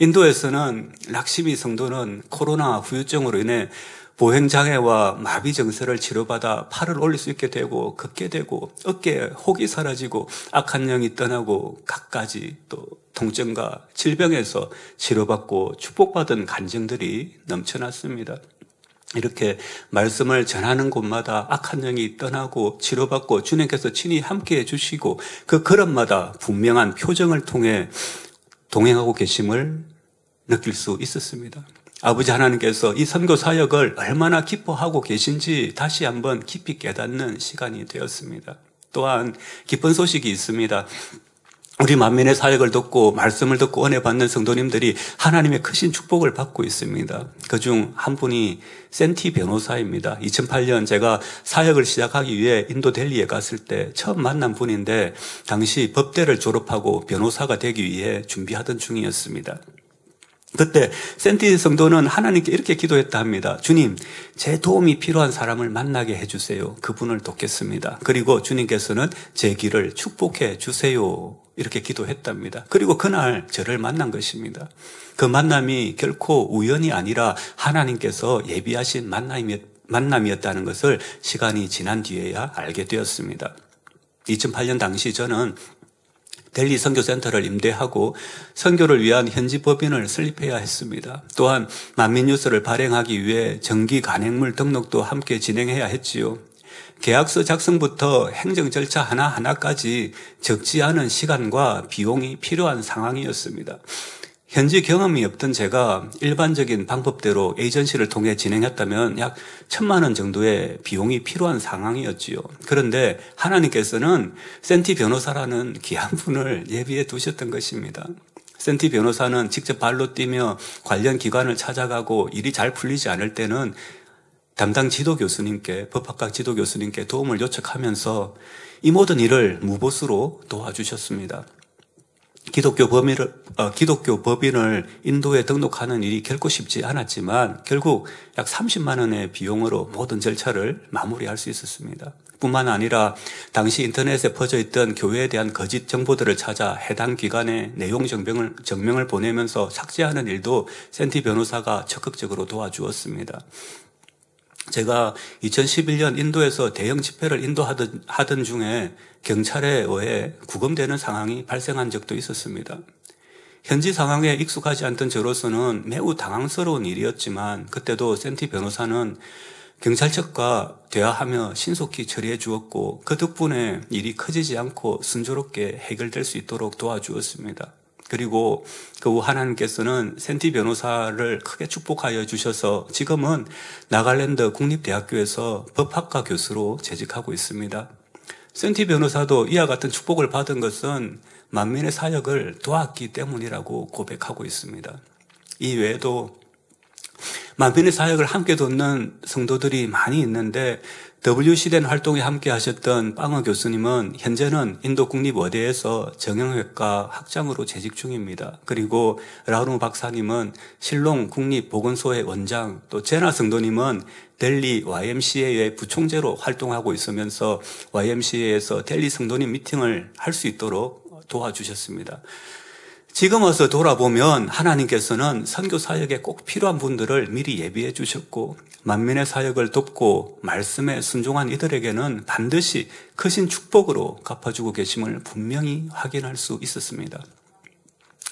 인도에서는 락시미 성도는 코로나 후유증으로 인해 보행장애와 마비 증세를 치료받아 팔을 올릴 수 있게 되고 걷게 되고 어깨에 혹이 사라지고 악한 영이 떠나고 갖가지 또 통증과 질병에서 치료받고 축복받은 간증들이 넘쳐났습니다. 이렇게 말씀을 전하는 곳마다 악한 영이 떠나고 치료받고 주님께서 친히 함께해 주시고 그 걸음마다 분명한 표정을 통해 동행하고 계심을 느낄 수 있었습니다. 아버지 하나님께서 이 선교 사역을 얼마나 기뻐하고 계신지 다시 한번 깊이 깨닫는 시간이 되었습니다. 또한 기쁜 소식이 있습니다. 우리 만민의 사역을 듣고 말씀을 듣고 은혜 받는 성도님들이 하나님의 크신 축복을 받고 있습니다. 그중 한 분이 센티 변호사입니다. 2008년 제가 사역을 시작하기 위해 인도 델리에 갔을 때 처음 만난 분인데 당시 법대를 졸업하고 변호사가 되기 위해 준비하던 중이었습니다. 그때 센티 성도는 하나님께 이렇게 기도했다 합니다. 주님, 제 도움이 필요한 사람을 만나게 해주세요. 그분을 돕겠습니다. 그리고 주님께서는 제 길을 축복해 주세요. 이렇게 기도했답니다. 그리고 그날 저를 만난 것입니다. 그 만남이 결코 우연이 아니라 하나님께서 예비하신 만남이었다는 것을 시간이 지난 뒤에야 알게 되었습니다. 2008년 당시 저는 델리 선교센터를 임대하고 선교를 위한 현지 법인을 설립해야 했습니다. 또한 만민뉴스를 발행하기 위해 정기 간행물 등록도 함께 진행해야 했지요. 계약서 작성부터 행정 절차 하나하나까지 적지 않은 시간과 비용이 필요한 상황이었습니다. 현지 경험이 없던 제가 일반적인 방법대로 에이전시를 통해 진행했다면 약 1,000만 원 정도의 비용이 필요한 상황이었지요. 그런데 하나님께서는 센티 변호사라는 귀한 분을 예비해 두셨던 것입니다. 센티 변호사는 직접 발로 뛰며 관련 기관을 찾아가고 일이 잘 풀리지 않을 때는 담당 지도교수님께, 법학과 지도교수님께 도움을 요청하면서 이 모든 일을 무보수로 도와주셨습니다. 기독교 법인을 인도에 등록하는 일이 결코 쉽지 않았지만 결국 약 30만 원의 비용으로 모든 절차를 마무리할 수 있었습니다. 뿐만 아니라 당시 인터넷에 퍼져 있던 교회에 대한 거짓 정보들을 찾아 해당 기관에 내용 정명을 보내면서 삭제하는 일도 센티 변호사가 적극적으로 도와주었습니다. 제가 2011년 인도에서 대형 집회를 인도하던 중에 경찰에 의해 구금되는 상황이 발생한 적도 있었습니다. 현지 상황에 익숙하지 않던 저로서는 매우 당황스러운 일이었지만 그때도 센티 변호사는 경찰청과 대화하며 신속히 처리해 주었고 그 덕분에 일이 커지지 않고 순조롭게 해결될 수 있도록 도와주었습니다. 그리고 그 후 하나님께서는 센티 변호사를 크게 축복하여 주셔서 지금은 나갈랜드 국립대학교에서 법학과 교수로 재직하고 있습니다. 센티 변호사도 이와 같은 축복을 받은 것은 만민의 사역을 도왔기 때문이라고 고백하고 있습니다. 이 외에도 만민의 사역을 함께 돕는 성도들이 많이 있는데 WC된 활동에 함께 하셨던 빵어 교수님은 현재는 인도 국립의대에서 정형외과 학장으로 재직 중입니다. 그리고 라우르 박사님은 실롱 국립보건소의 원장, 또 제나 성도님은 델리 YMCA의 부총재로 활동하고 있으면서 YMCA에서 델리 성도님 미팅을 할 수 있도록 도와주셨습니다. 지금 와서 돌아보면 하나님께서는 선교 사역에 꼭 필요한 분들을 미리 예비해 주셨고 만민의 사역을 돕고 말씀에 순종한 이들에게는 반드시 크신 축복으로 갚아주고 계심을 분명히 확인할 수 있었습니다.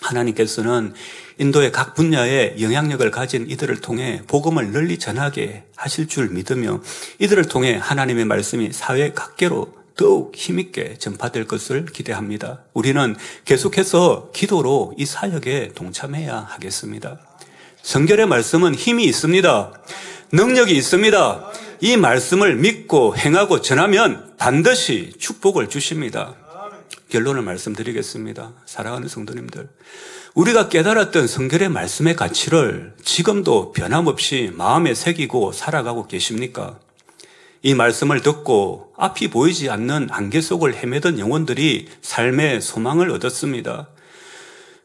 하나님께서는 인도의 각 분야에 영향력을 가진 이들을 통해 복음을 널리 전하게 하실 줄 믿으며 이들을 통해 하나님의 말씀이 사회 각계로 더욱 힘있게 전파될 것을 기대합니다. 우리는 계속해서 기도로 이 사역에 동참해야 하겠습니다. 성결의 말씀은 힘이 있습니다. 능력이 있습니다. 이 말씀을 믿고 행하고 전하면 반드시 축복을 주십니다. 결론을 말씀드리겠습니다. 사랑하는 성도님들, 우리가 깨달았던 성결의 말씀의 가치를 지금도 변함없이 마음에 새기고 살아가고 계십니까? 이 말씀을 듣고 앞이 보이지 않는 안개 속을 헤매던 영혼들이 삶의 소망을 얻었습니다.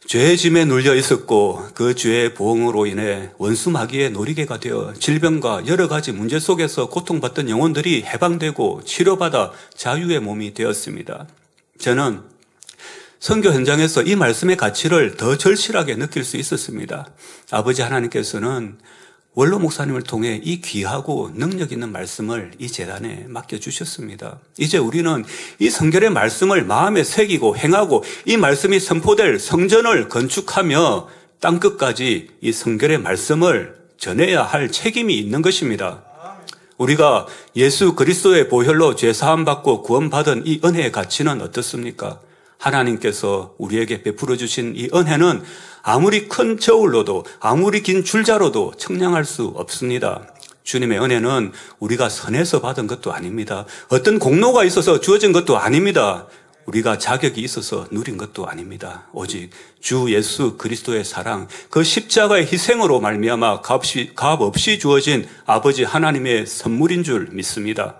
죄의 짐에 눌려 있었고 그 죄의 보응으로 인해 원수 마귀의 놀이개가 되어 질병과 여러 가지 문제 속에서 고통받던 영혼들이 해방되고 치료받아 자유의 몸이 되었습니다. 저는 선교 현장에서 이 말씀의 가치를 더 절실하게 느낄 수 있었습니다. 아버지 하나님께서는 원로 목사님을 통해 이 귀하고 능력 있는 말씀을 이 재단에 맡겨주셨습니다. 이제 우리는 이 성결의 말씀을 마음에 새기고 행하고 이 말씀이 선포될 성전을 건축하며 땅끝까지 이 성결의 말씀을 전해야 할 책임이 있는 것입니다. 우리가 예수 그리스도의 보혈로 죄사함 받고 구원받은 이 은혜의 가치는 어떻습니까? 하나님께서 우리에게 베풀어 주신 이 은혜는 아무리 큰 저울로도 아무리 긴 줄자로도 측량할 수 없습니다. 주님의 은혜는 우리가 선해서 받은 것도 아닙니다. 어떤 공로가 있어서 주어진 것도 아닙니다. 우리가 자격이 있어서 누린 것도 아닙니다. 오직 주 예수 그리스도의 사랑, 그 십자가의 희생으로 말미암아 값 없이 주어진 아버지 하나님의 선물인 줄 믿습니다.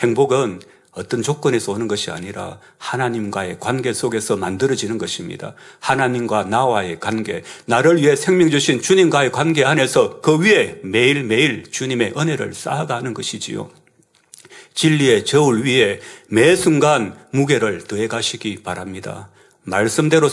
행복은 어떤 조건에서 오는 것이 아니라 하나님과의 관계 속에서 만들어지는 것입니다. 하나님과 나와의 관계, 나를 위해 생명 주신 주님과의 관계 안에서 그 위에 매일매일 주님의 은혜를 쌓아가는 것이지요. 진리의 저울 위에 매 순간 무게를 더해 가시기 바랍니다. 말씀대로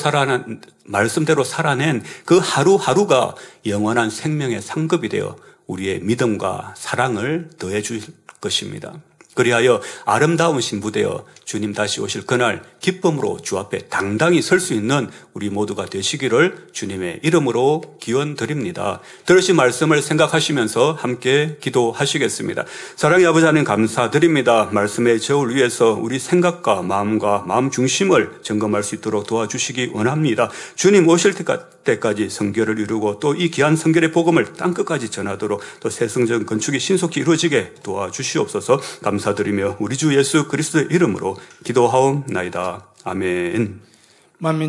살아낸 그 하루하루가 영원한 생명의 상급이 되어 우리의 믿음과 사랑을 더해 줄 것입니다. 그리하여 아름다운 신부되어 주님 다시 오실 그날 기쁨으로 주 앞에 당당히 설 수 있는 우리 모두가 되시기를 주님의 이름으로 기원드립니다. 들으신 말씀을 생각하시면서 함께 기도하시겠습니다. 사랑의 아버지 하나님 감사드립니다. 말씀의 저울 위에서 우리 생각과 마음 중심을 점검할 수 있도록 도와주시기 원합니다. 주님 오실 때까지 성결을 이루고 또 이 귀한 성결의 복음을 땅끝까지 전하도록 또 새 성전 건축이 신속히 이루어지게 도와주시옵소서. 감사드리며 우리 주 예수 그리스도의 이름으로 기도하옵나이다. 아멘. 만민